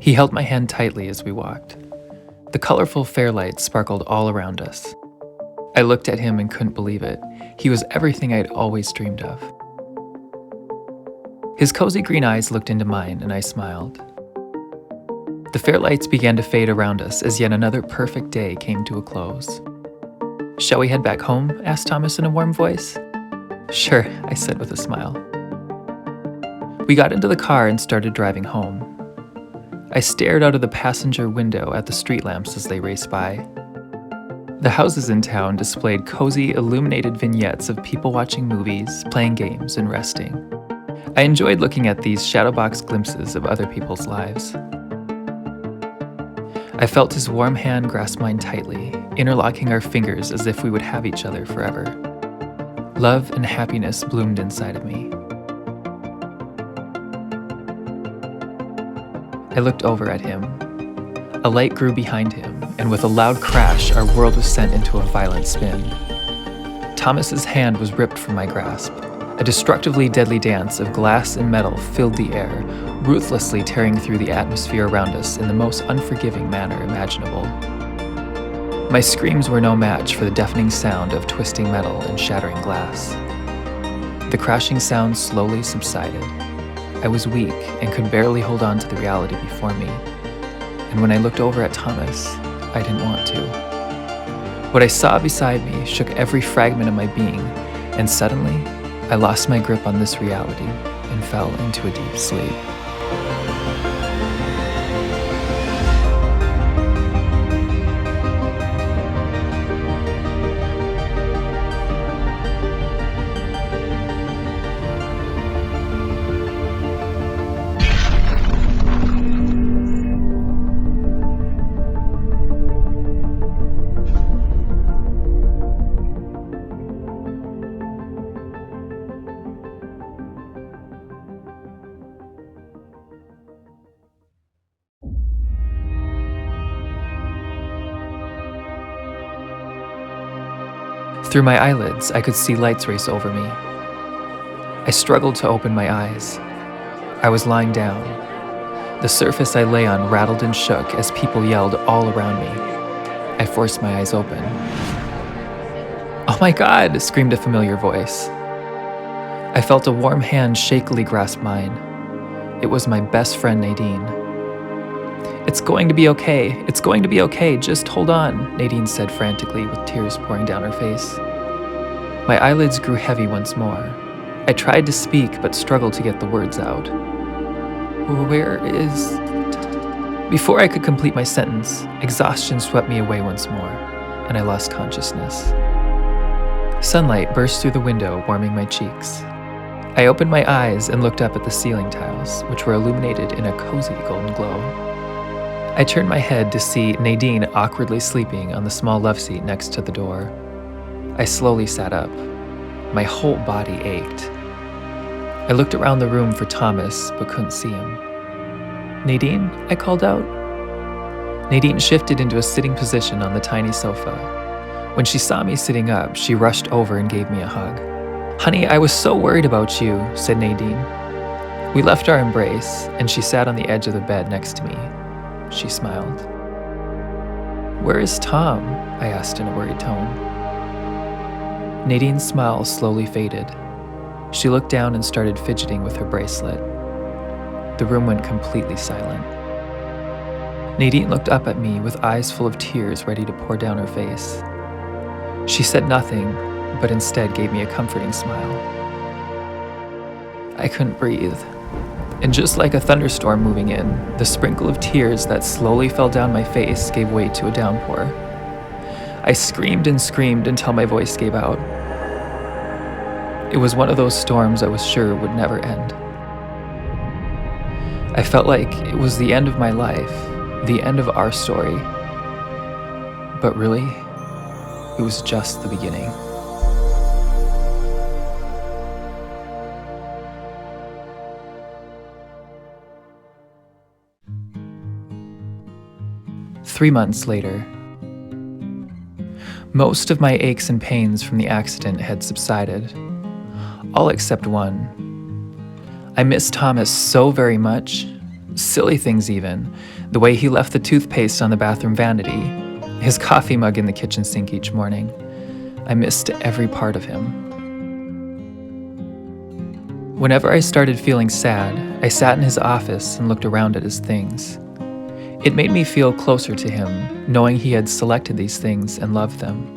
He held my hand tightly as we walked. The colorful fairlight sparkled all around us. I looked at him and couldn't believe it. He was everything I'd always dreamed of. His cozy green eyes looked into mine, and I smiled. The fairlights began to fade around us as yet another perfect day came to a close. "Shall we head back home?" asked Thomas in a warm voice. "Sure," I said with a smile. We got into the car and started driving home. I stared out of the passenger window at the street lamps as they raced by. The houses in town displayed cozy, illuminated vignettes of people watching movies, playing games, and resting. I enjoyed looking at these shadowbox glimpses of other people's lives. I felt his warm hand grasp mine tightly, interlocking our fingers as if we would have each other forever. Love and happiness bloomed inside of me. I looked over at him. A light grew behind him, and with a loud crash, our world was sent into a violent spin. Thomas's hand was ripped from my grasp. A destructively deadly dance of glass and metal filled the air, ruthlessly tearing through the atmosphere around us in the most unforgiving manner imaginable. My screams were no match for the deafening sound of twisting metal and shattering glass. The crashing sound slowly subsided. I was weak and could barely hold on to the reality before me. And when I looked over at Thomas, I didn't want to. What I saw beside me shook every fragment of my being, and suddenly, I lost my grip on this reality and fell into a deep sleep. Through my eyelids, I could see lights race over me. I struggled to open my eyes. I was lying down. The surface I lay on rattled and shook as people yelled all around me. I forced my eyes open. "Oh my God!" screamed a familiar voice. I felt a warm hand shakily grasp mine. It was my best friend Nadine. "It's going to be okay. It's going to be okay. Just hold on," Nadine said frantically with tears pouring down her face. My eyelids grew heavy once more. I tried to speak but struggled to get the words out. "Where is..." Before I could complete my sentence, exhaustion swept me away once more, and I lost consciousness. Sunlight burst through the window, warming my cheeks. I opened my eyes and looked up at the ceiling tiles, which were illuminated in a cozy golden glow. I turned my head to see Nadine awkwardly sleeping on the small love seat next to the door. I slowly sat up. My whole body ached. I looked around the room for Thomas, but couldn't see him. "Nadine?" I called out. Nadine shifted into a sitting position on the tiny sofa. When she saw me sitting up, she rushed over and gave me a hug. "Honey, I was so worried about you," said Nadine. We left our embrace, and she sat on the edge of the bed next to me. She smiled. "Where is Tom?" I asked in a worried tone. Nadine's smile slowly faded. She looked down and started fidgeting with her bracelet. The room went completely silent. Nadine looked up at me with eyes full of tears ready to pour down her face. She said nothing, but instead gave me a comforting smile. I couldn't breathe. And just like a thunderstorm moving in, the sprinkle of tears that slowly fell down my face gave way to a downpour. I screamed and screamed until my voice gave out. It was one of those storms I was sure would never end. I felt like it was the end of my life, the end of our story. But really, it was just the beginning. Three months later. Most of my aches and pains from the accident had subsided, all except one. I missed Thomas so very much, silly things even, The way he left the toothpaste on the bathroom vanity, his coffee mug in the kitchen sink each morning. I missed every part of him. Whenever I started feeling sad, I sat in his office and looked around at his things. It made me feel closer to him, knowing he had selected these things and loved them.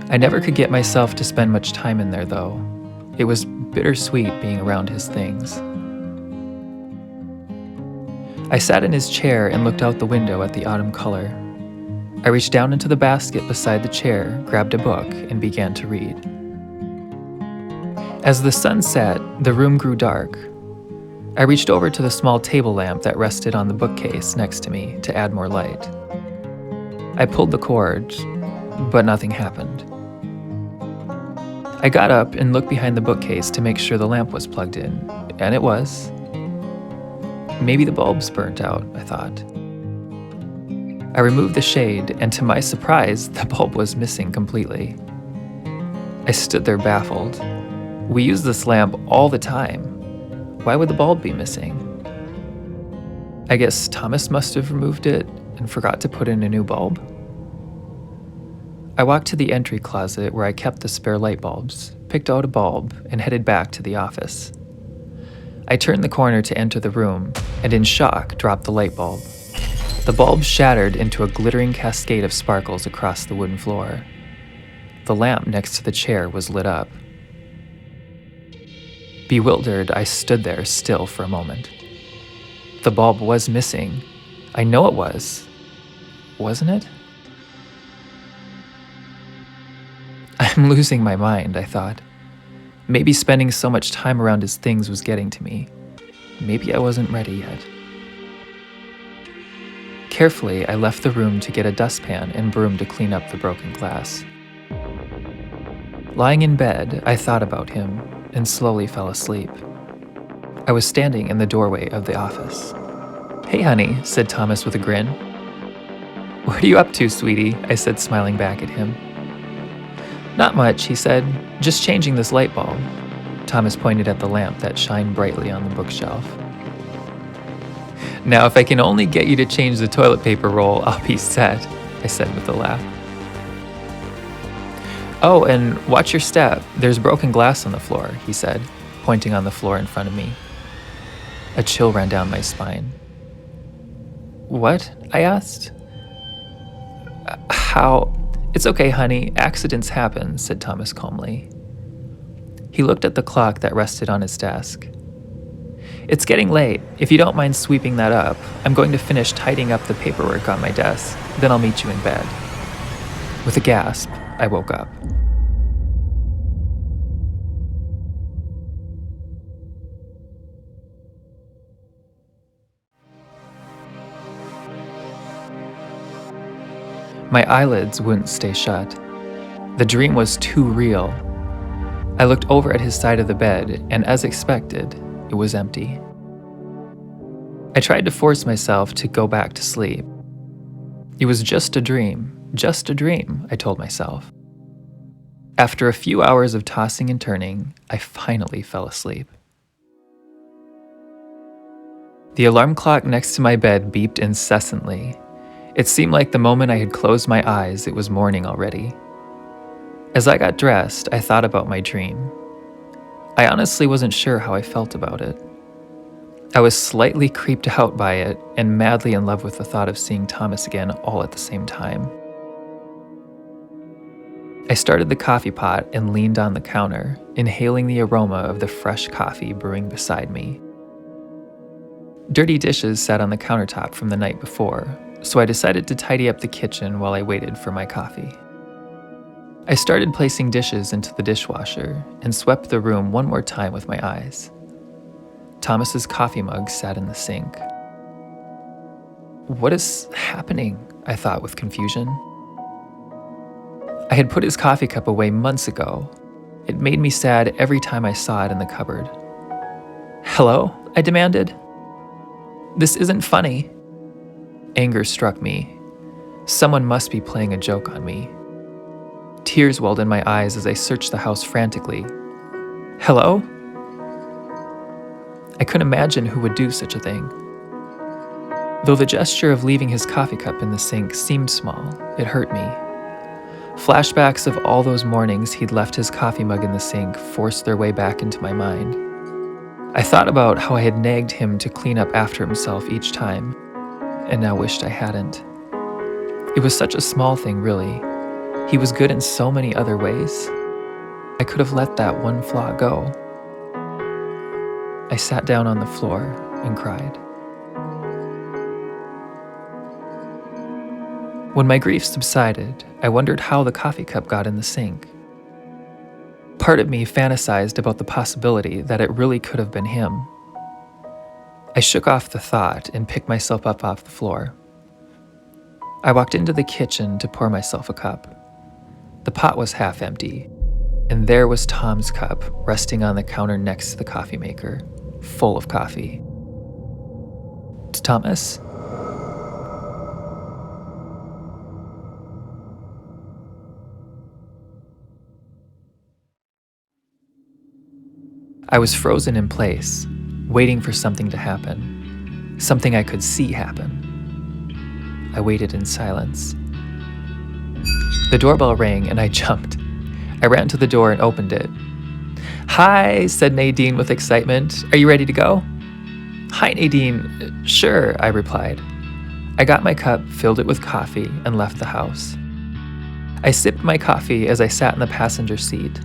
I never could get myself to spend much time in there, though. It was bittersweet being around his things. I sat in his chair and looked out the window at the autumn color. I reached down into the basket beside the chair, grabbed a book, and began to read. As the sun set, the room grew dark. I reached over to the small table lamp that rested on the bookcase next to me to add more light. I pulled the cord, but nothing happened. I got up and looked behind the bookcase to make sure the lamp was plugged in, and it was. Maybe the bulb's burnt out, I thought. I removed the shade, and to my surprise, the bulb was missing completely. I stood there baffled. We use this lamp all the time. Why would the bulb be missing? I guess Thomas must have removed it and forgot to put in a new bulb. I walked to the entry closet where I kept the spare light bulbs, picked out a bulb, and headed back to the office. I turned the corner to enter the room, and in shock, dropped the light bulb. The bulb shattered into a glittering cascade of sparkles across the wooden floor. The lamp next to the chair was lit up. Bewildered, I stood there still for a moment. The bulb was missing. I know it was. Wasn't it? I'm losing my mind, I thought. Maybe spending so much time around his things was getting to me. Maybe I wasn't ready yet. Carefully, I left the room to get a dustpan and broom to clean up the broken glass. Lying in bed, I thought about him and slowly fell asleep. I was standing in the doorway of the office. "Hey, honey," said Thomas with a grin. "What are you up to, sweetie?" I said, smiling back at him. "Not much," he said. "Just changing this light bulb." Thomas pointed at the lamp that shined brightly on the bookshelf. "Now, if I can only get you to change the toilet paper roll, I'll be set," I said with a laugh. "Oh, and watch your step. There's broken glass on the floor," he said, pointing on the floor in front of me. A chill ran down my spine. "What?" I asked. "How?" "It's okay, honey. Accidents happen," said Thomas calmly. He looked at the clock that rested on his desk. "It's getting late. If you don't mind sweeping that up, I'm going to finish tidying up the paperwork on my desk. Then I'll meet you in bed." With a gasp, I woke up. My eyelids wouldn't stay shut. The dream was too real. I looked over at his side of the bed, and as expected, it was empty. I tried to force myself to go back to sleep. It was just a dream, I told myself. After a few hours of tossing and turning, I finally fell asleep. The alarm clock next to my bed beeped incessantly. It seemed like the moment I had closed my eyes, it was morning already. As I got dressed, I thought about my dream. I honestly wasn't sure how I felt about it. I was slightly creeped out by it and madly in love with the thought of seeing Thomas again all at the same time. I started the coffee pot and leaned on the counter, inhaling the aroma of the fresh coffee brewing beside me. Dirty dishes sat on the countertop from the night before, so I decided to tidy up the kitchen while I waited for my coffee. I started placing dishes into the dishwasher and swept the room one more time with my eyes. Thomas's coffee mug sat in the sink. What is happening? I thought with confusion. I had put his coffee cup away months ago. It made me sad every time I saw it in the cupboard. "Hello?" I demanded. "This isn't funny." Anger struck me. Someone must be playing a joke on me. Tears welled in my eyes as I searched the house frantically. "Hello?" I couldn't imagine who would do such a thing. Though the gesture of leaving his coffee cup in the sink seemed small, it hurt me. Flashbacks of all those mornings he'd left his coffee mug in the sink forced their way back into my mind. I thought about how I had nagged him to clean up after himself each time, and now wished I hadn't. It was such a small thing, really. He was good in so many other ways. I could have let that one flaw go. I sat down on the floor and cried. When my grief subsided, I wondered how the coffee cup got in the sink. Part of me fantasized about the possibility that it really could have been him. I shook off the thought and picked myself up off the floor. I walked into the kitchen to pour myself a cup. The pot was half empty, and there was Tom's cup resting on the counter next to the coffee maker, full of coffee. Thomas? I was frozen in place, waiting for something to happen, something I could see happen. I waited in silence. The doorbell rang and I jumped. I ran to the door and opened it. "Hi," said Nadine with excitement. "Are you ready to go?" "Hi, Nadine." "Sure," I replied. I got my cup, filled it with coffee, and left the house. I sipped my coffee as I sat in the passenger seat.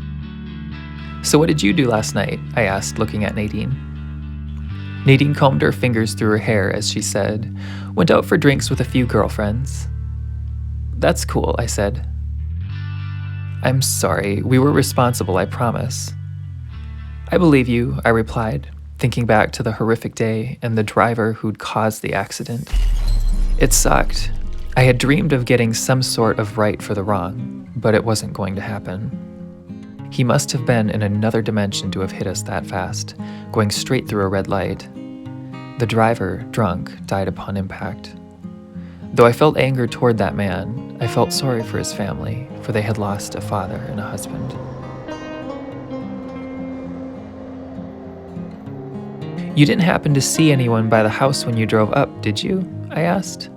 "So what did you do last night?" I asked, looking at Nadine. Nadine combed her fingers through her hair as she said, "Went out for drinks with a few girlfriends." "That's cool," I said. "I'm sorry, we were responsible, I promise." "I believe you," I replied, thinking back to the horrific day and the driver who'd caused the accident. It sucked. I had dreamed of getting some sort of right for the wrong, but it wasn't going to happen. He must have been in another dimension to have hit us that fast, going straight through a red light. The driver, drunk, died upon impact. Though I felt anger toward that man, I felt sorry for his family, for they had lost a father and a husband. "You didn't happen to see anyone by the house when you drove up, did you?" I asked.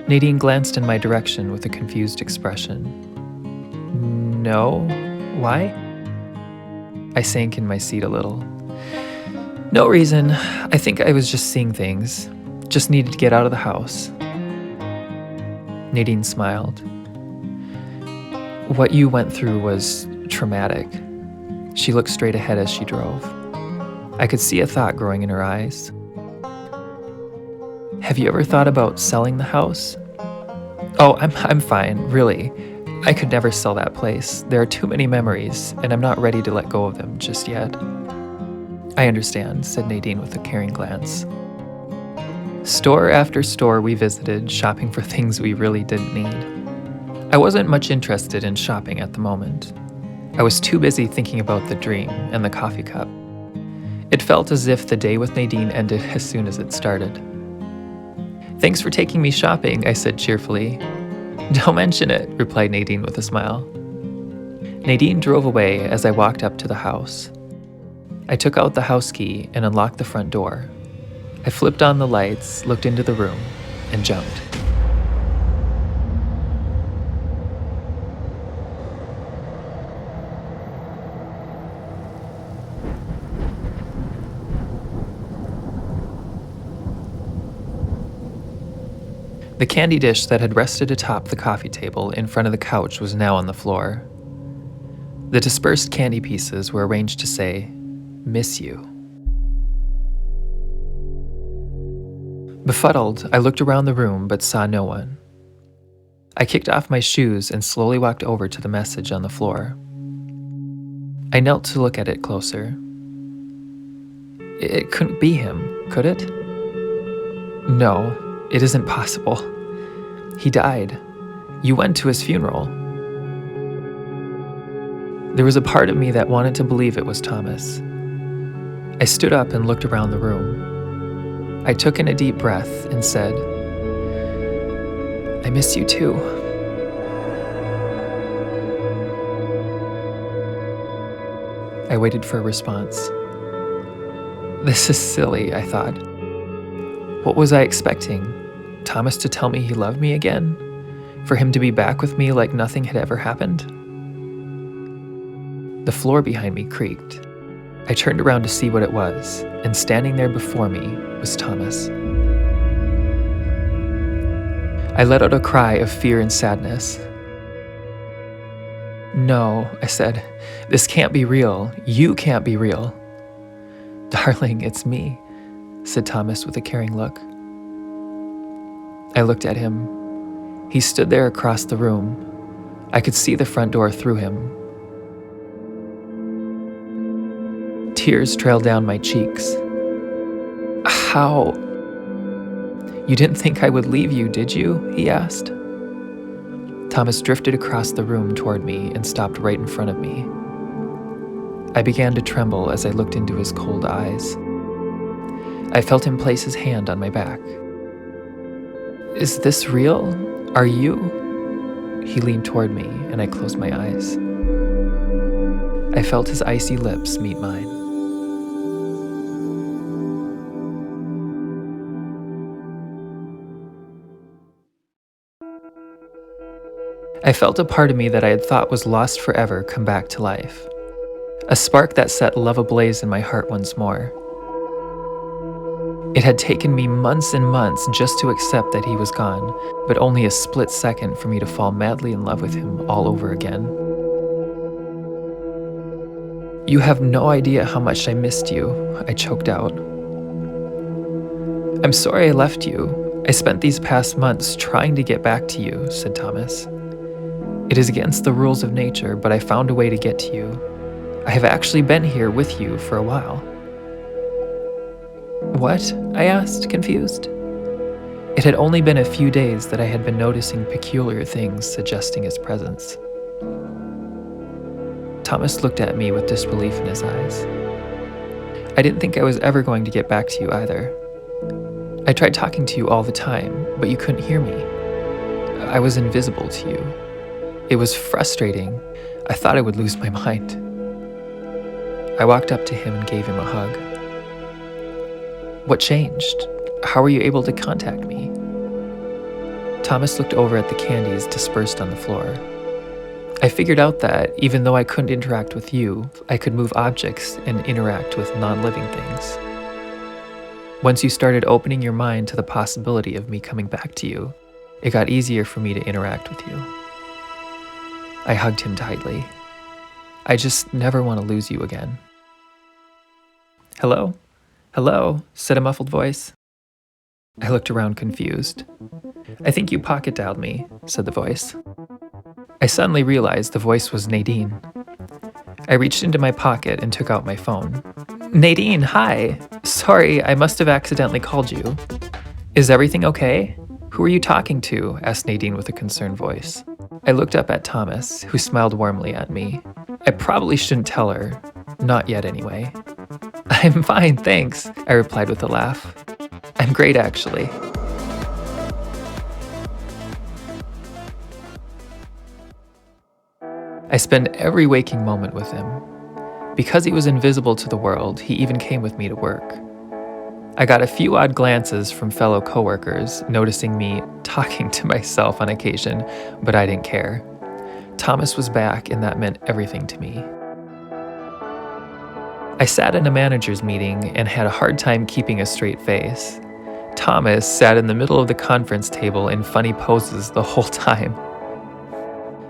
Nadine glanced in my direction with a confused expression. "No. Why?" I sank in my seat a little. "No reason. I think I was just seeing things. Just needed to get out of the house." Nadine smiled. "What you went through was traumatic." She looked straight ahead as she drove. I could see a thought growing in her eyes. "Have you ever thought about selling the house?" "Oh, I'm fine, really. I could never sell that place. There are too many memories, and I'm not ready to let go of them just yet." "I understand," said Nadine with a caring glance. Store after store we visited, shopping for things we really didn't need. I wasn't much interested in shopping at the moment. I was too busy thinking about the dream and the coffee cup. It felt as if the day with Nadine ended as soon as it started. "Thanks for taking me shopping," I said cheerfully. "Don't mention it," replied Nadine with a smile. Nadine drove away as I walked up to the house. I took out the house key and unlocked the front door. I flipped on the lights, looked into the room, and jumped. The candy dish that had rested atop the coffee table in front of the couch was now on the floor. The dispersed candy pieces were arranged to say, "Miss you." Befuddled, I looked around the room but saw no one. I kicked off my shoes and slowly walked over to the message on the floor. I knelt to look at it closer. It couldn't be him, could it? No, it isn't possible. He died. You went to his funeral. There was a part of me that wanted to believe it was Thomas. I stood up and looked around the room. I took in a deep breath and said, "I miss you too." I waited for a response. This is silly, I thought. What was I expecting? Thomas to tell me he loved me again? For him to be back with me like nothing had ever happened? The floor behind me creaked. I turned around to see what it was, and standing there before me was Thomas. I let out a cry of fear and sadness. "No," I said. "This can't be real. You can't be real." "Darling, it's me," said Thomas with a caring look. I looked at him. He stood there across the room. I could see the front door through him. Tears trailed down my cheeks. "How? You didn't think I would leave you, did you?" he asked. Thomas drifted across the room toward me and stopped right in front of me. I began to tremble as I looked into his cold eyes. I felt him place his hand on my back. "Is this real? Are you?" He leaned toward me, and I closed my eyes. I felt his icy lips meet mine. I felt a part of me that I had thought was lost forever come back to life. A spark that set love ablaze in my heart once more. It had taken me months and months just to accept that he was gone, but only a split second for me to fall madly in love with him all over again. "You have no idea how much I missed you," I choked out. "I'm sorry I left you. I spent these past months trying to get back to you," said Thomas. "It is against the rules of nature, but I found a way to get to you. I have actually been here with you for a while." "What?" I asked, confused. It had only been a few days that I had been noticing peculiar things suggesting his presence. Thomas looked at me with disbelief in his eyes. "I didn't think I was ever going to get back to you either. I tried talking to you all the time, but you couldn't hear me. I was invisible to you. It was frustrating. I thought I would lose my mind." I walked up to him and gave him a hug. "What changed? How were you able to contact me?" Thomas looked over at the candies dispersed on the floor. "I figured out that, even though I couldn't interact with you, I could move objects and interact with non-living things. Once you started opening your mind to the possibility of me coming back to you, it got easier for me to interact with you." I hugged him tightly. "I just never want to lose you again." "Hello? Hello?" said a muffled voice. I looked around confused. "I think you pocket dialed me," said the voice. I suddenly realized the voice was Nadine. I reached into my pocket and took out my phone. "Nadine, hi! Sorry, I must have accidentally called you. Is everything okay? Who are you talking to?" asked Nadine with a concerned voice. I looked up at Thomas, who smiled warmly at me. I probably shouldn't tell her. Not yet, anyway. "I'm fine, thanks," I replied with a laugh. "I'm great, actually." I spend every waking moment with him. Because he was invisible to the world, he even came with me to work. I got a few odd glances from fellow coworkers, noticing me talking to myself on occasion, but I didn't care. Thomas was back, and that meant everything to me. I sat in a manager's meeting and had a hard time keeping a straight face. Thomas sat in the middle of the conference table in funny poses the whole time.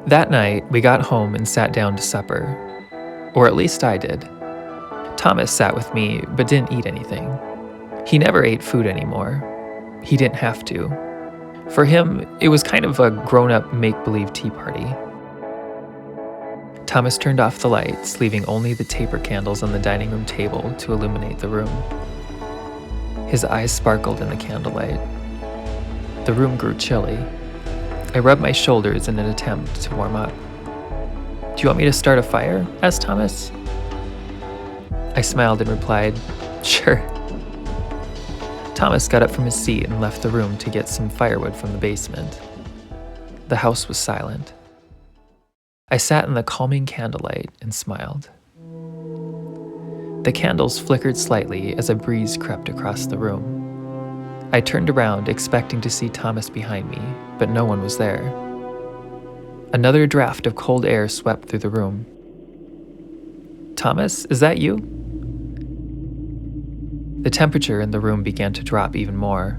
That night, we got home and sat down to supper. Or at least I did. Thomas sat with me, but didn't eat anything. He never ate food anymore. He didn't have to. For him, it was kind of a grown-up make-believe tea party. Thomas turned off the lights, leaving only the taper candles on the dining room table to illuminate the room. His eyes sparkled in the candlelight. The room grew chilly. I rubbed my shoulders in an attempt to warm up. "Do you want me to start a fire?" asked Thomas. I smiled and replied, "Sure." Thomas got up from his seat and left the room to get some firewood from the basement. The house was silent. I sat in the calming candlelight and smiled. The candles flickered slightly as a breeze crept across the room. I turned around, expecting to see Thomas behind me, but no one was there. Another draft of cold air swept through the room. "Thomas, is that you?" The temperature in the room began to drop even more.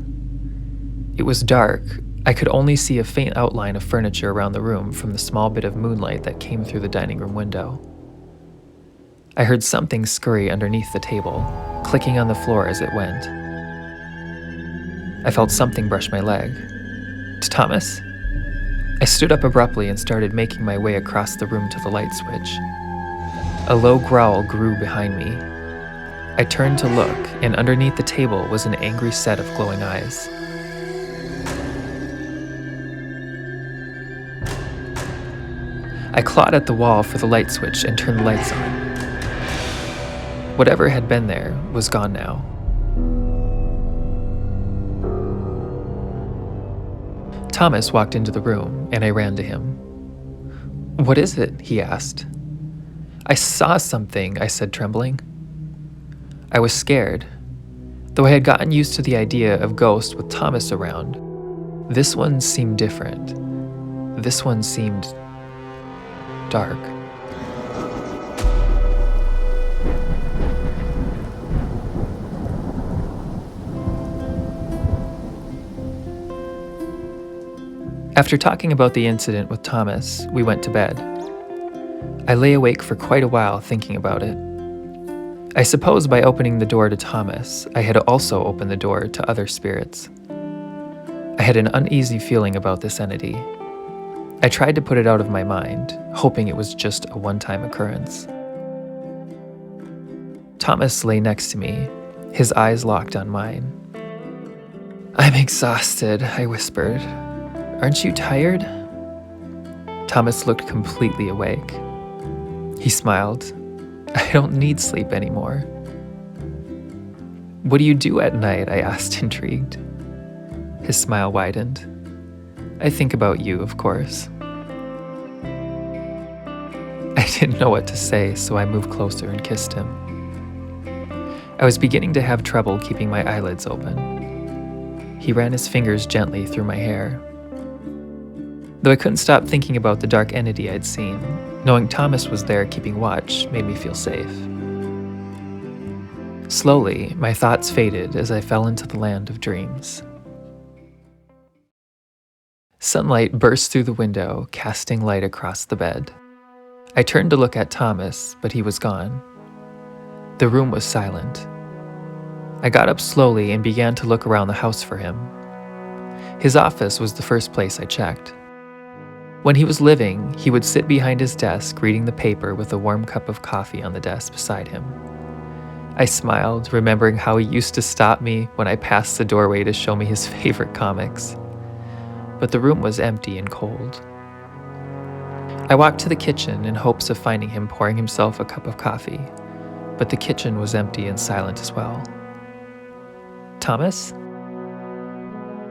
It was dark. I could only see a faint outline of furniture around the room from the small bit of moonlight that came through the dining room window. I heard something scurry underneath the table, clicking on the floor as it went. I felt something brush my leg. "Thomas?" I stood up abruptly and started making my way across the room to the light switch. A low growl grew behind me. I turned to look, and underneath the table was an angry set of glowing eyes. I clawed at the wall for the light switch and turned the lights on. Whatever had been there was gone now. Thomas walked into the room, and I ran to him. "What is it?" he asked. "I saw something," I said, trembling. I was scared. Though I had gotten used to the idea of ghosts with Thomas around, this one seemed different. This one seemed dark. After talking about the incident with Thomas, we went to bed. I lay awake for quite a while thinking about it. I suppose by opening the door to Thomas, I had also opened the door to other spirits. I had an uneasy feeling about this entity. I tried to put it out of my mind, hoping it was just a one-time occurrence. Thomas lay next to me, his eyes locked on mine. "I'm exhausted," I whispered. "Aren't you tired?" Thomas looked completely awake. He smiled. "I don't need sleep anymore." "What do you do at night?" I asked, intrigued. His smile widened. "I think about you, of course." I didn't know what to say, so I moved closer and kissed him. I was beginning to have trouble keeping my eyelids open. He ran his fingers gently through my hair. Though I couldn't stop thinking about the dark entity I'd seen, knowing Thomas was there keeping watch made me feel safe. Slowly, my thoughts faded as I fell into the land of dreams. Sunlight burst through the window, casting light across the bed. I turned to look at Thomas, but he was gone. The room was silent. I got up slowly and began to look around the house for him. His office was the first place I checked. When he was living, he would sit behind his desk reading the paper with a warm cup of coffee on the desk beside him. I smiled, remembering how he used to stop me when I passed the doorway to show me his favorite comics. But the room was empty and cold. I walked to the kitchen in hopes of finding him pouring himself a cup of coffee, but the kitchen was empty and silent as well. "Thomas?"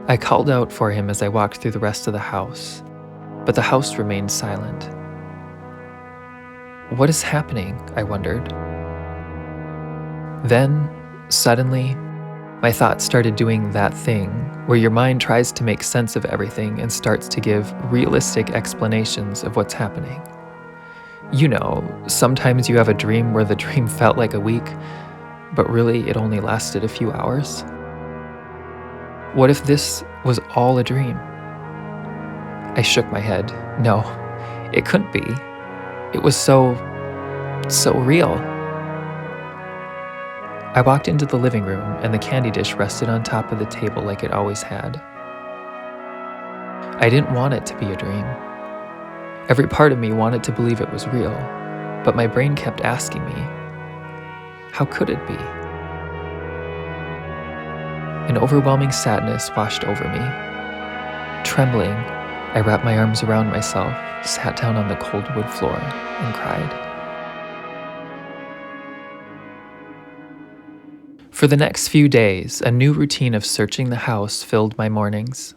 I called out for him as I walked through the rest of the house, but the house remained silent. What is happening? I wondered. Then, suddenly, my thoughts started doing that thing where your mind tries to make sense of everything and starts to give realistic explanations of what's happening. You know, sometimes you have a dream where the dream felt like a week, but really it only lasted a few hours. What if this was all a dream? I shook my head. No, it couldn't be. It was so real. I walked into the living room and the candy dish rested on top of the table like it always had. I didn't want it to be a dream. Every part of me wanted to believe it was real, but my brain kept asking me, how could it be? An overwhelming sadness washed over me. Trembling, I wrapped my arms around myself, sat down on the cold wood floor, and cried. For the next few days, a new routine of searching the house filled my mornings.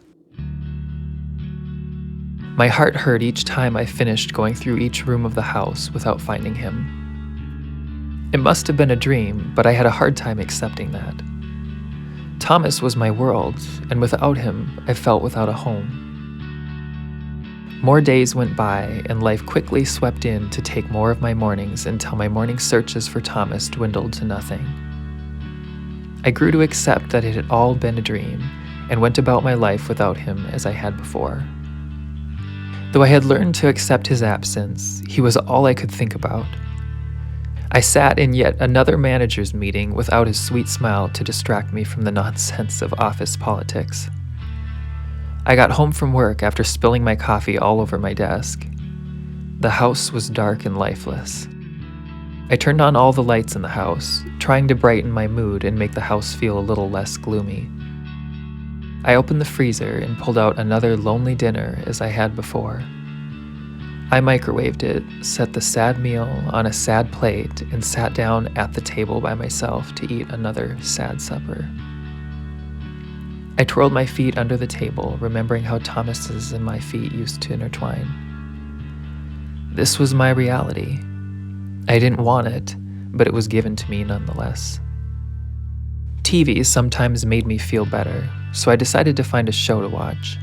My heart hurt each time I finished going through each room of the house without finding him. It must have been a dream, but I had a hard time accepting that. Thomas was my world, and without him, I felt without a home. More days went by, and life quickly swept in to take more of my mornings until my morning searches for Thomas dwindled to nothing. I grew to accept that it had all been a dream, and went about my life without him as I had before. Though I had learned to accept his absence, he was all I could think about. I sat in yet another manager's meeting without his sweet smile to distract me from the nonsense of office politics. I got home from work after spilling my coffee all over my desk. The house was dark and lifeless. I turned on all the lights in the house, trying to brighten my mood and make the house feel a little less gloomy. I opened the freezer and pulled out another lonely dinner as I had before. I microwaved it, set the sad meal on a sad plate, and sat down at the table by myself to eat another sad supper. I twirled my feet under the table, remembering how Thomas's and my feet used to intertwine. This was my reality. I didn't want it, but it was given to me nonetheless. TV sometimes made me feel better, so I decided to find a show to watch.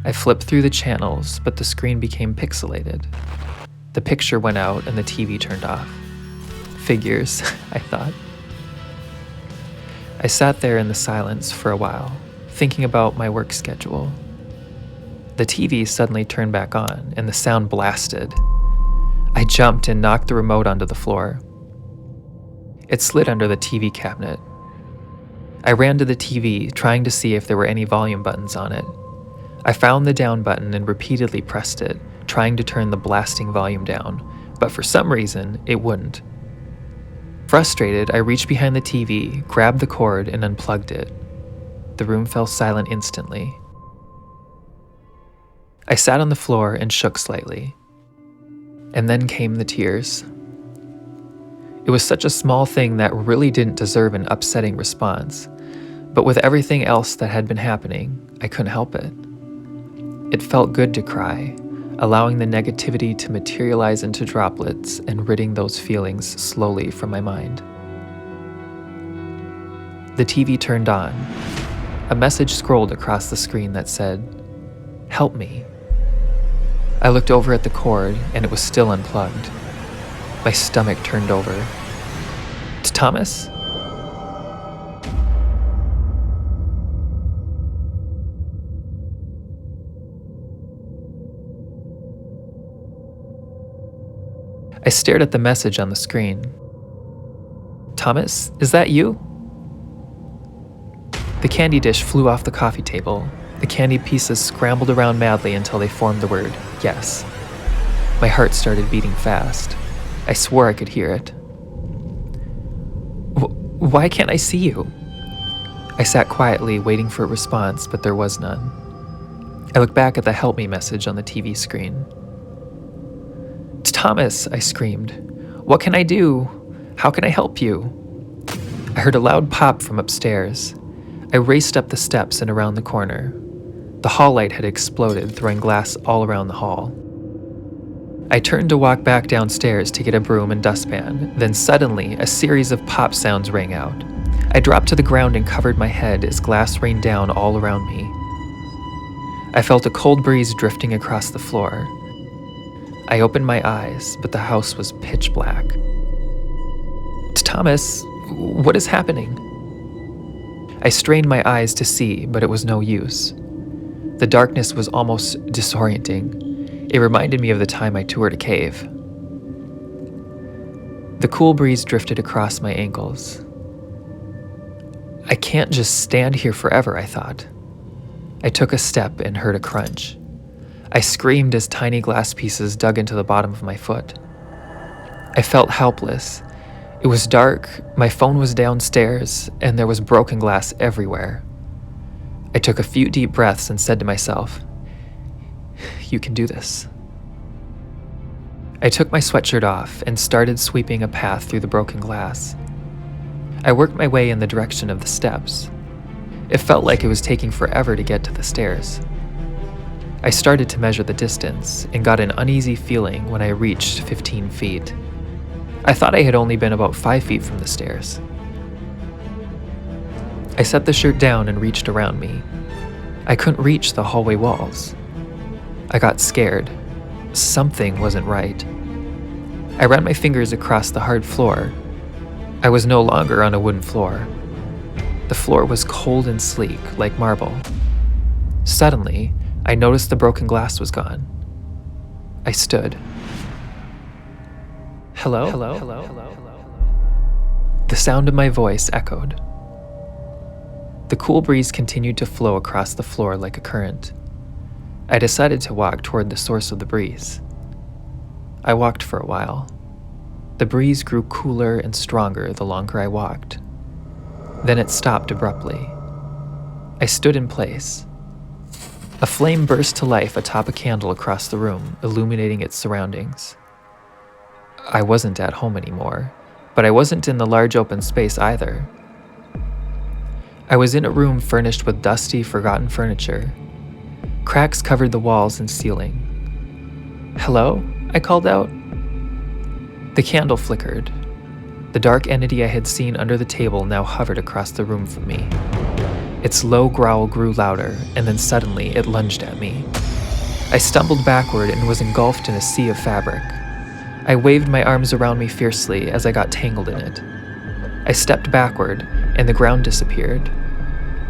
I flipped through the channels, but the screen became pixelated. The picture went out and the TV turned off. Figures, I thought. I sat there in the silence for a while, thinking about my work schedule. The TV suddenly turned back on, and the sound blasted. I jumped and knocked the remote onto the floor. It slid under the TV cabinet. I ran to the TV, trying to see if there were any volume buttons on it. I found the down button and repeatedly pressed it, trying to turn the blasting volume down, but for some reason, it wouldn't. Frustrated, I reached behind the TV, grabbed the cord, and unplugged it. The room fell silent instantly. I sat on the floor and shook slightly. And then came the tears. It was such a small thing that really didn't deserve an upsetting response, but with everything else that had been happening, I couldn't help it. It felt good to cry, allowing the negativity to materialize into droplets and ridding those feelings slowly from my mind. The TV turned on. A message scrolled across the screen that said, "Help me." I looked over at the cord, and it was still unplugged. My stomach turned over. "To Thomas?" I stared at the message on the screen. "Thomas, is that you?" The candy dish flew off the coffee table. The candy pieces scrambled around madly until they formed the word, "Yes." My heart started beating fast. I swore I could hear it. Why can't I see you?" I sat quietly, waiting for a response, but there was none. I looked back at the "Help Me" message on the TV screen. "Thomas," I screamed. "What can I do? How can I help you?" I heard a loud pop from upstairs. I raced up the steps and around the corner. The hall light had exploded, throwing glass all around the hall. I turned to walk back downstairs to get a broom and dustpan, then suddenly a series of pop sounds rang out. I dropped to the ground and covered my head as glass rained down all around me. I felt a cold breeze drifting across the floor. I opened my eyes, but the house was pitch black. "Thomas, what is happening?" I strained my eyes to see, but it was no use. The darkness was almost disorienting. It reminded me of the time I toured a cave. The cool breeze drifted across my ankles. I can't just stand here forever, I thought. I took a step and heard a crunch. I screamed as tiny glass pieces dug into the bottom of my foot. I felt helpless. It was dark, my phone was downstairs, and there was broken glass everywhere. I took a few deep breaths and said to myself, "You can do this." I took my sweatshirt off and started sweeping a path through the broken glass. I worked my way in the direction of the steps. It felt like it was taking forever to get to the stairs. I started to measure the distance and got an uneasy feeling when I reached 15 feet. I thought I had only been about 5 feet from the stairs. I set the shirt down and reached around me. I couldn't reach the hallway walls. I got scared. Something wasn't right. I ran my fingers across the hard floor. I was no longer on a wooden floor. The floor was cold and sleek, like marble. Suddenly, I noticed the broken glass was gone. I stood. Hello? Hello? Hello? Hello? The sound of my voice echoed. The cool breeze continued to flow across the floor like a current. I decided to walk toward the source of the breeze. I walked for a while. The breeze grew cooler and stronger the longer I walked. Then it stopped abruptly. I stood in place. A flame burst to life atop a candle across the room, illuminating its surroundings. I wasn't at home anymore, but I wasn't in the large open space either. I was in a room furnished with dusty, forgotten furniture. Cracks covered the walls and ceiling. "Hello?" I called out. The candle flickered. The dark entity I had seen under the table now hovered across the room from me. Its low growl grew louder, and then suddenly it lunged at me. I stumbled backward and was engulfed in a sea of fabric. I waved my arms around me fiercely as I got tangled in it. I stepped backward, and the ground disappeared.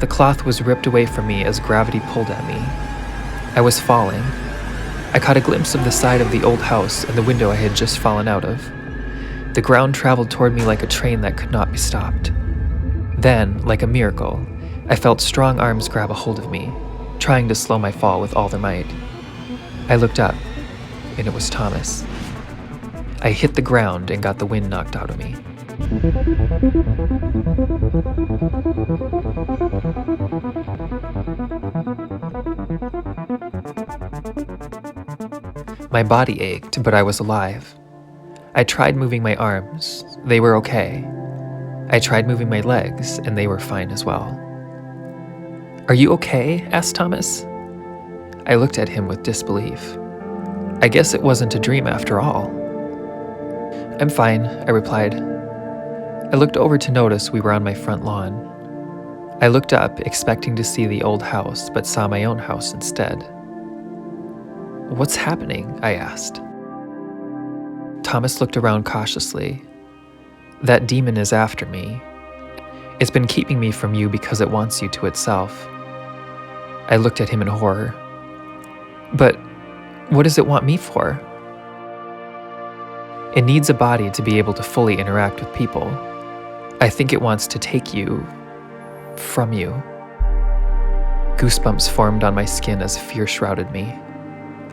The cloth was ripped away from me as gravity pulled at me. I was falling. I caught a glimpse of the side of the old house and the window I had just fallen out of. The ground traveled toward me like a train that could not be stopped. Then, like a miracle, I felt strong arms grab a hold of me, trying to slow my fall with all their might. I looked up, and it was Thomas. I hit the ground and got the wind knocked out of me. My body ached, but I was alive. I tried moving my arms. They were okay. I tried moving my legs, and they were fine as well. "Are you okay?" asked Thomas. I looked at him with disbelief. I guess it wasn't a dream after all. "I'm fine," I replied. I looked over to notice we were on my front lawn. I looked up, expecting to see the old house, but saw my own house instead. "What's happening?" I asked. Thomas looked around cautiously. "That demon is after me. It's been keeping me from you because it wants you to itself." I looked at him in horror. "But what does it want me for?" "It needs a body to be able to fully interact with people. I think it wants to take you from you." Goosebumps formed on my skin as fear shrouded me.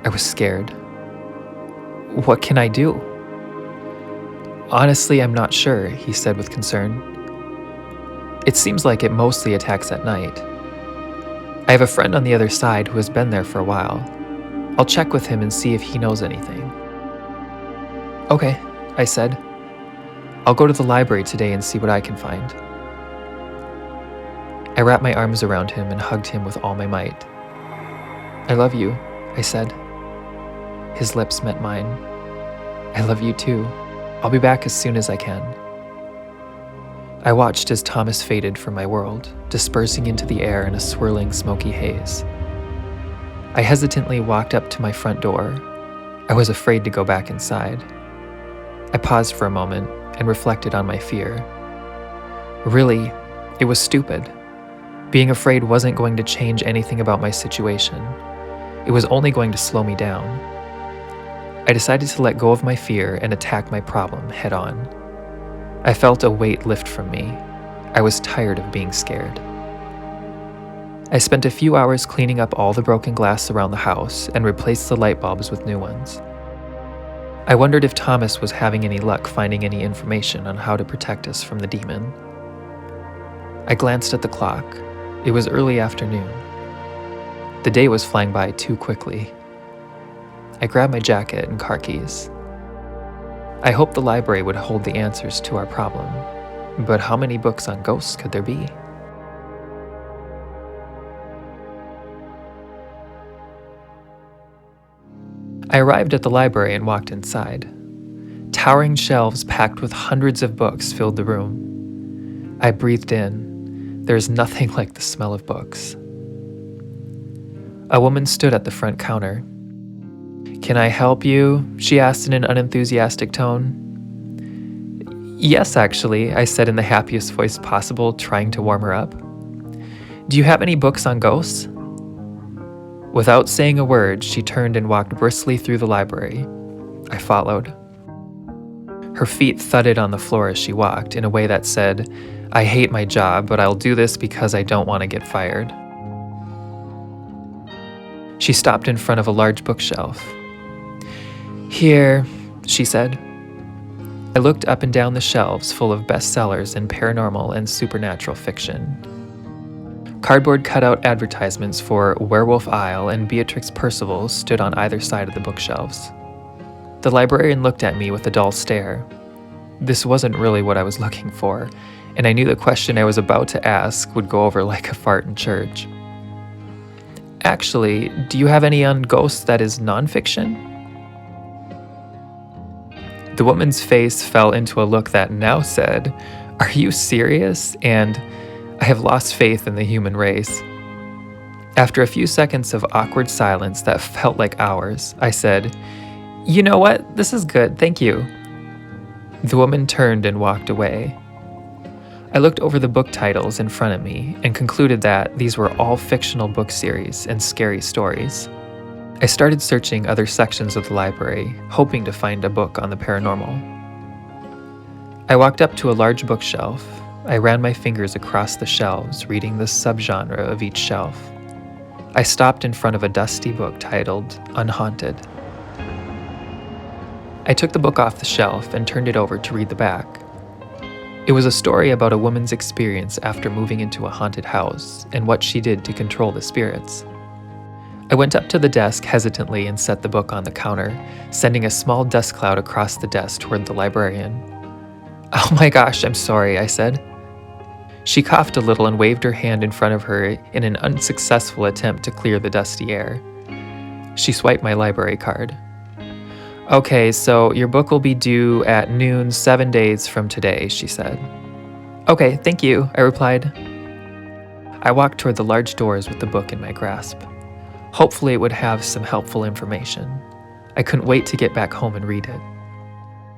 I was scared. "What can I do?" "Honestly, I'm not sure," he said with concern. "It seems like it mostly attacks at night. I have a friend on the other side who has been there for a while. I'll check with him and see if he knows anything." "Okay," I said. "I'll go to the library today and see what I can find." I wrapped my arms around him and hugged him with all my might. "I love you," I said. His lips met mine. "I love you too. I'll be back as soon as I can." I watched as Thomas faded from my world, dispersing into the air in a swirling, smoky haze. I hesitantly walked up to my front door. I was afraid to go back inside. I paused for a moment and reflected on my fear. Really, it was stupid. Being afraid wasn't going to change anything about my situation. It was only going to slow me down. I decided to let go of my fear and attack my problem head on. I felt a weight lift from me. I was tired of being scared. I spent a few hours cleaning up all the broken glass around the house and replaced the light bulbs with new ones. I wondered if Thomas was having any luck finding any information on how to protect us from the demon. I glanced at the clock. It was early afternoon. The day was flying by too quickly. I grabbed my jacket and car keys. I hoped the library would hold the answers to our problem, but how many books on ghosts could there be? I arrived at the library and walked inside. Towering shelves packed with hundreds of books filled the room. I breathed in. There's nothing like the smell of books. A woman stood at the front counter. "Can I help you?" she asked in an unenthusiastic tone. "Yes, actually," I said in the happiest voice possible, trying to warm her up. "Do you have any books on ghosts?" Without saying a word, she turned and walked briskly through the library. I followed. Her feet thudded on the floor as she walked in a way that said, "I hate my job, but I'll do this because I don't want to get fired." She stopped in front of a large bookshelf. "Here," she said. I looked up and down the shelves full of bestsellers in paranormal and supernatural fiction. Cardboard cutout advertisements for Werewolf Isle and Beatrix Percival stood on either side of the bookshelves. The librarian looked at me with a dull stare. This wasn't really what I was looking for, and I knew the question I was about to ask would go over like a fart in church. "Actually, do you have any on ghosts that is nonfiction?" The woman's face fell into a look that now said, "Are you serious?" and "I have lost faith in the human race." After a few seconds of awkward silence that felt like hours, I said, "You know what? This is good, thank you." The woman turned and walked away. I looked over the book titles in front of me and concluded that these were all fictional book series and scary stories. I started searching other sections of the library, hoping to find a book on the paranormal. I walked up to a large bookshelf. I ran my fingers across the shelves, reading the subgenre of each shelf. I stopped in front of a dusty book titled Unhaunted. I took the book off the shelf and turned it over to read the back. It was a story about a woman's experience after moving into a haunted house and what she did to control the spirits. I went up to the desk hesitantly and set the book on the counter, sending a small dust cloud across the desk toward the librarian. "Oh my gosh, I'm sorry," I said. She coughed a little and waved her hand in front of her in an unsuccessful attempt to clear the dusty air. She swiped my library card. "Okay, so your book will be due at noon 7 days from today," she said. "Okay, thank you," I replied. I walked toward the large doors with the book in my grasp. Hopefully it would have some helpful information. I couldn't wait to get back home and read it.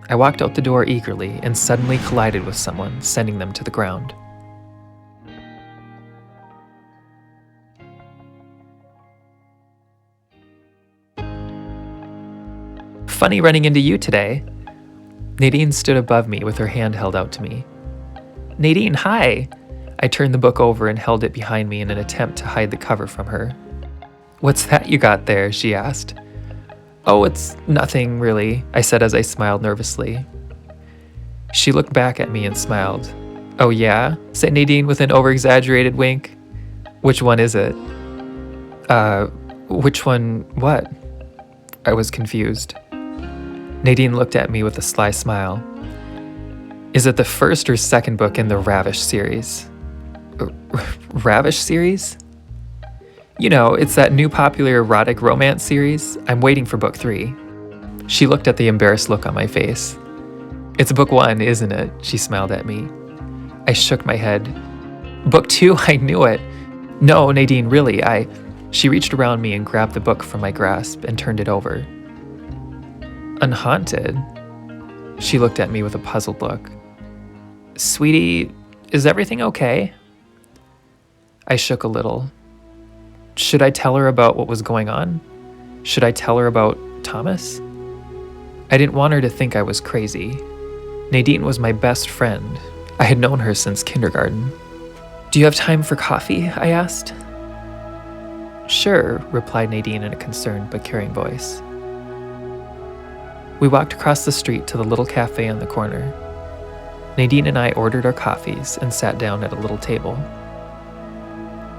I walked out the door eagerly and suddenly collided with someone, sending them to the ground. "Funny running into you today." Nadine stood above me with her hand held out to me. "Nadine, hi!" I turned the book over and held it behind me in an attempt to hide the cover from her. "What's that you got there?" she asked. "Oh, it's nothing, really," I said as I smiled nervously. She looked back at me and smiled. "Oh yeah?" said Nadine with an over-exaggerated wink. "Which one is it?" Which one what?" I was confused. Nadine looked at me with a sly smile. "Is it the first or second book in the Ravish series?" Ravish series? "You know, it's that new popular erotic romance series. I'm waiting for book 3. She looked at the embarrassed look on my face. "It's book 1, isn't it?" She smiled at me. I shook my head. "Book 2? I knew it." "No, Nadine, really, She reached around me and grabbed the book from my grasp and turned it over. "Unhaunted?" She looked at me with a puzzled look. "Sweetie, is everything okay?" I shook a little. Should I tell her about what was going on? Should I tell her about Thomas? I didn't want her to think I was crazy. Nadine was my best friend. I had known her since kindergarten. "Do you have time for coffee?" I asked. "Sure," replied Nadine in a concerned but caring voice. We walked across the street to the little cafe on the corner. Nadine and I ordered our coffees and sat down at a little table.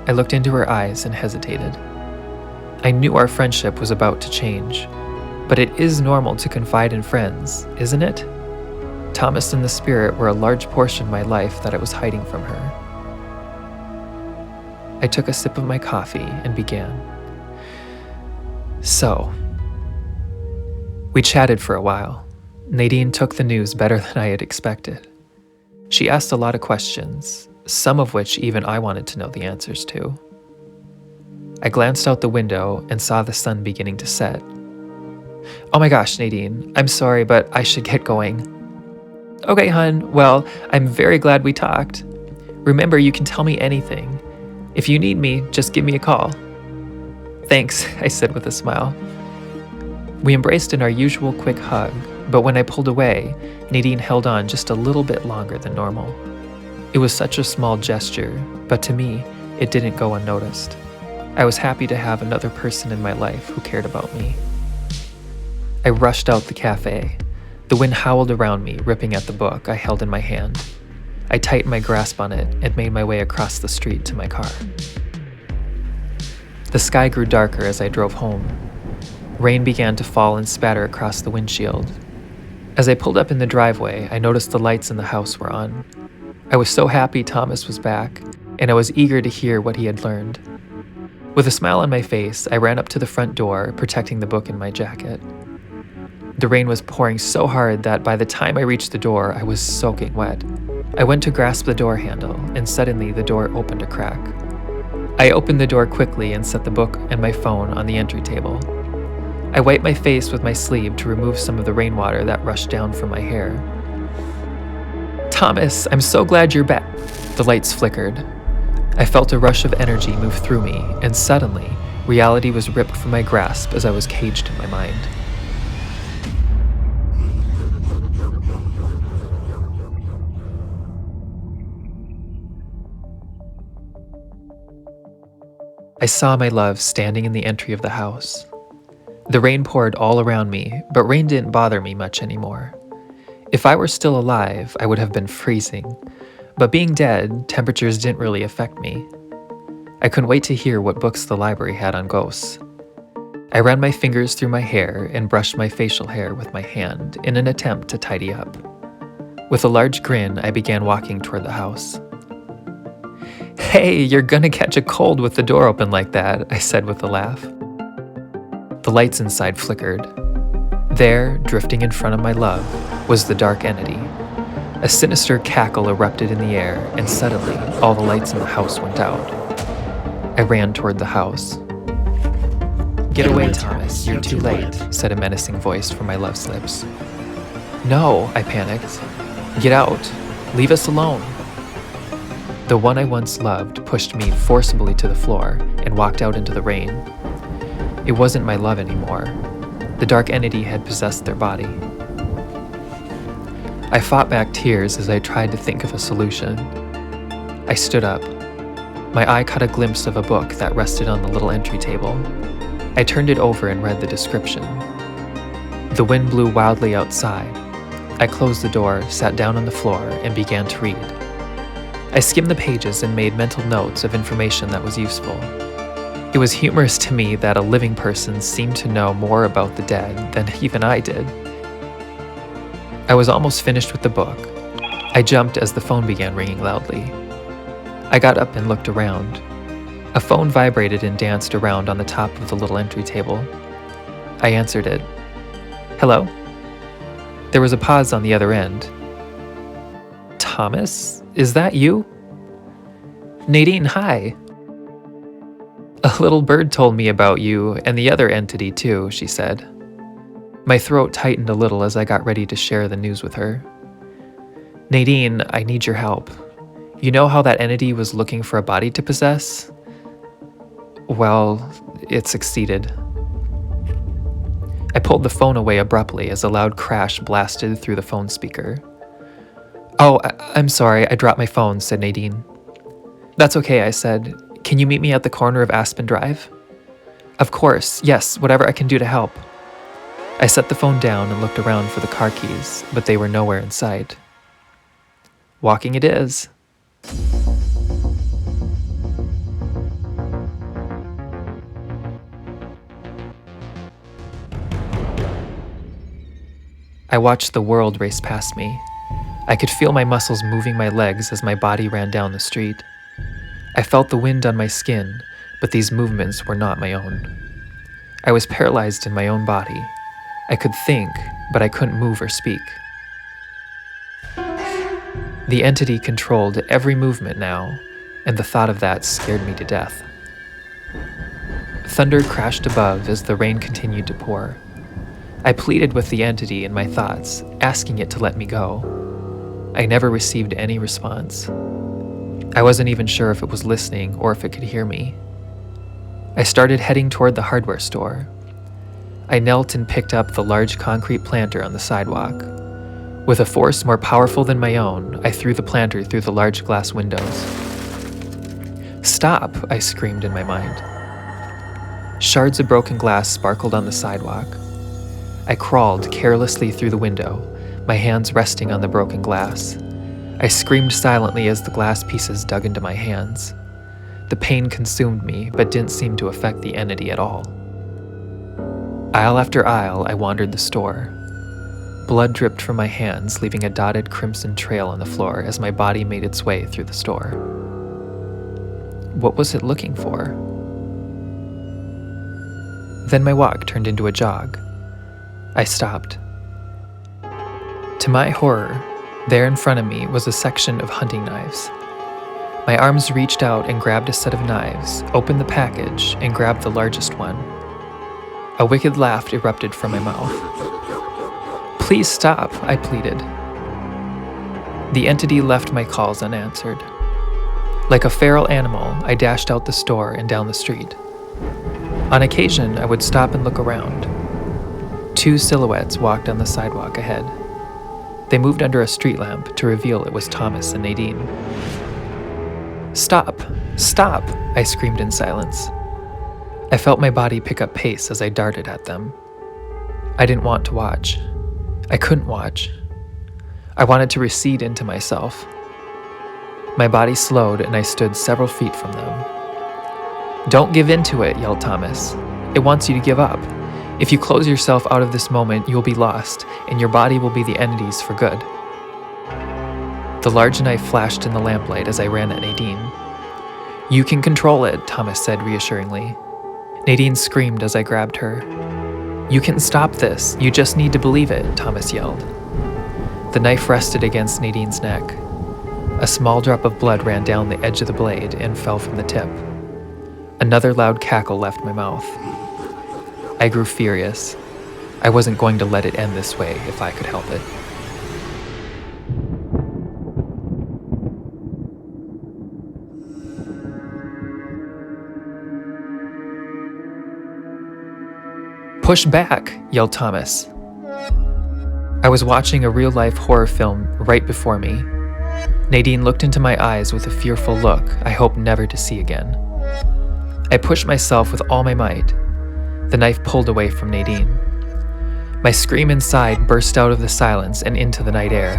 I looked into her eyes and hesitated. I knew our friendship was about to change, but it is normal to confide in friends, isn't it? Thomas and the spirit were a large portion of my life that I was hiding from her. I took a sip of my coffee and began. "So, we chatted for a while. Nadine took the news better than I had expected. She asked a lot of questions. some of which even I wanted to know the answers to. I glanced out the window and saw the sun beginning to set. Oh my gosh, Nadine, I'm sorry, but I should get going. Okay, hun, well, I'm very glad we talked. Remember, you can tell me anything. If you need me, just give me a call. Thanks, I said with a smile. We embraced in our usual quick hug, but when I pulled away, Nadine held on just a little bit longer than normal. It was such a small gesture, but to me, it didn't go unnoticed. I was happy to have another person in my life who cared about me. I rushed out the cafe. The wind howled around me, ripping at the book I held in my hand. I tightened my grasp on it and made my way across the street to my car. The sky grew darker as I drove home. Rain began to fall and spatter across the windshield. As I pulled up in the driveway, I noticed the lights in the house were on. I was so happy Thomas was back, and I was eager to hear what he had learned. With a smile on my face, I ran up to the front door, protecting the book in my jacket. The rain was pouring so hard that by the time I reached the door, I was soaking wet. I went to grasp the door handle, and suddenly the door opened a crack. I opened the door quickly and set the book and my phone on the entry table. I wiped my face with my sleeve to remove some of the rainwater that rushed down from my hair. Thomas, I'm so glad you're back. The lights flickered. I felt a rush of energy move through me, and suddenly, reality was ripped from my grasp as I was caged in my mind. I saw my love standing in the entry of the house. The rain poured all around me, but rain didn't bother me much anymore. If I were still alive, I would have been freezing, but being dead, temperatures didn't really affect me. I couldn't wait to hear what books the library had on ghosts. I ran my fingers through my hair and brushed my facial hair with my hand in an attempt to tidy up. With a large grin, I began walking toward the house. Hey, you're gonna catch a cold with the door open like that, I said with a laugh. The lights inside flickered. There, drifting in front of my love, was the dark entity. A sinister cackle erupted in the air, and suddenly, all the lights in the house went out. I ran toward the house. Get away, Thomas, you're too late, said a menacing voice from my love's lips. No, I panicked. Get out. Leave us alone. The one I once loved pushed me forcibly to the floor and walked out into the rain. It wasn't my love anymore. The dark entity had possessed their body. I fought back tears as I tried to think of a solution. I stood up. My eye caught a glimpse of a book that rested on the little entry table. I turned it over and read the description. The wind blew wildly outside. I closed the door, sat down on the floor, and began to read. I skimmed the pages and made mental notes of information that was useful. It was humorous to me that a living person seemed to know more about the dead than even I did. I was almost finished with the book. I jumped as the phone began ringing loudly. I got up and looked around. A phone vibrated and danced around on the top of the little entry table. I answered it. Hello? There was a pause on the other end. Thomas, is that you? Nadine, hi. A little bird told me about you and the other entity too, she said. My throat tightened a little as I got ready to share the news with her. Nadine, I need your help. You know how that entity was looking for a body to possess? Well, it succeeded. I pulled the phone away abruptly as a loud crash blasted through the phone speaker. Oh, I'm sorry, I dropped my phone, said Nadine. That's okay, I said. Can you meet me at the corner of Aspen Drive? Of course, yes, whatever I can do to help. I set the phone down and looked around for the car keys, but they were nowhere in sight. Walking it is. I watched the world race past me. I could feel my muscles moving my legs as my body ran down the street. I felt the wind on my skin, but these movements were not my own. I was paralyzed in my own body. I could think, but I couldn't move or speak. The entity controlled every movement now, and the thought of that scared me to death. Thunder crashed above as the rain continued to pour. I pleaded with the entity in my thoughts, asking it to let me go. I never received any response. I wasn't even sure if it was listening or if it could hear me. I started heading toward the hardware store. I knelt and picked up the large concrete planter on the sidewalk. With a force more powerful than my own, I threw the planter through the large glass windows. "Stop!" I screamed in my mind. Shards of broken glass sparkled on the sidewalk. I crawled carelessly through the window, my hands resting on the broken glass. I screamed silently as the glass pieces dug into my hands. The pain consumed me, but didn't seem to affect the entity at all. Aisle after aisle, I wandered the store. Blood dripped from my hands, leaving a dotted crimson trail on the floor as my body made its way through the store. What was it looking for? Then my walk turned into a jog. I stopped. To my horror, there in front of me was a section of hunting knives. My arms reached out and grabbed a set of knives, opened the package, and grabbed the largest one. A wicked laugh erupted from my mouth. "Please stop," I pleaded. The entity left my calls unanswered. Like a feral animal, I dashed out the store and down the street. On occasion, I would stop and look around. Two silhouettes walked on the sidewalk ahead. They moved under a street lamp to reveal it was Thomas and Nadine. "Stop! Stop!" I screamed in silence. I felt my body pick up pace as I darted at them. I didn't want to watch. I couldn't watch. I wanted to recede into myself. My body slowed and I stood several feet from them. "Don't give in to it," yelled Thomas. "It wants you to give up. If you close yourself out of this moment, you'll be lost, and your body will be the entity's for good." The large knife flashed in the lamplight as I ran at Nadine. "You can control it," Thomas said reassuringly. Nadine screamed as I grabbed her. "You can stop this. You just need to believe it," Thomas yelled. The knife rested against Nadine's neck. A small drop of blood ran down the edge of the blade and fell from the tip. Another loud cackle left my mouth. I grew furious. I wasn't going to let it end this way if I could help it. "Push back!" yelled Thomas. I was watching a real-life horror film right before me. Nadine looked into my eyes with a fearful look I hope never to see again. I pushed myself with all my might. The knife pulled away from Nadine. My scream inside burst out of the silence and into the night air.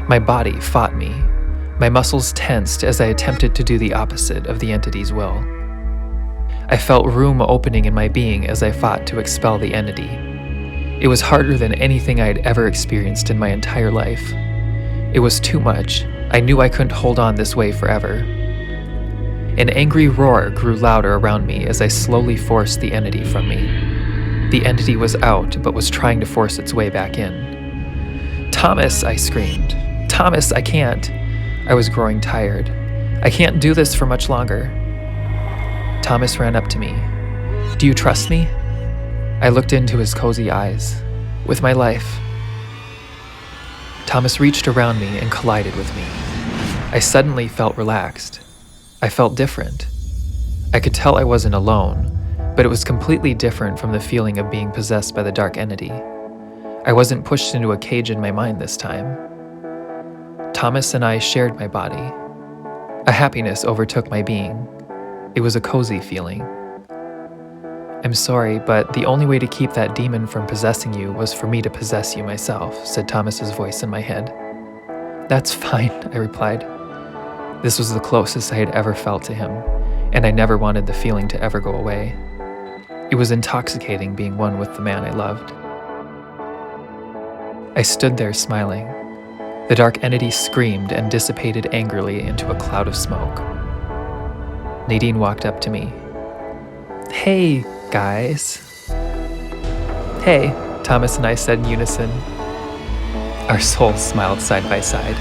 My body fought me. My muscles tensed as I attempted to do the opposite of the entity's will. I felt room opening in my being as I fought to expel the entity. It was harder than anything I had ever experienced in my entire life. It was too much. I knew I couldn't hold on this way forever. An angry roar grew louder around me as I slowly forced the entity from me. The entity was out, but was trying to force its way back in. "Thomas!" I screamed. "Thomas, I can't!" I was growing tired. "I can't do this for much longer." Thomas ran up to me. "Do you trust me?" I looked into his cozy eyes. "With my life." Thomas reached around me and collided with me. I suddenly felt relaxed. I felt different. I could tell I wasn't alone, but it was completely different from the feeling of being possessed by the dark entity. I wasn't pushed into a cage in my mind this time. Thomas and I shared my body. A happiness overtook my being. It was a cozy feeling. "I'm sorry, but the only way to keep that demon from possessing you was for me to possess you myself," said Thomas's voice in my head. "That's fine," I replied. This was the closest I had ever felt to him, and I never wanted the feeling to ever go away. It was intoxicating being one with the man I loved. I stood there smiling. The dark entity screamed and dissipated angrily into a cloud of smoke. Nadine walked up to me. "Hey, guys." "Hey," Thomas and I said in unison. Our souls smiled side by side.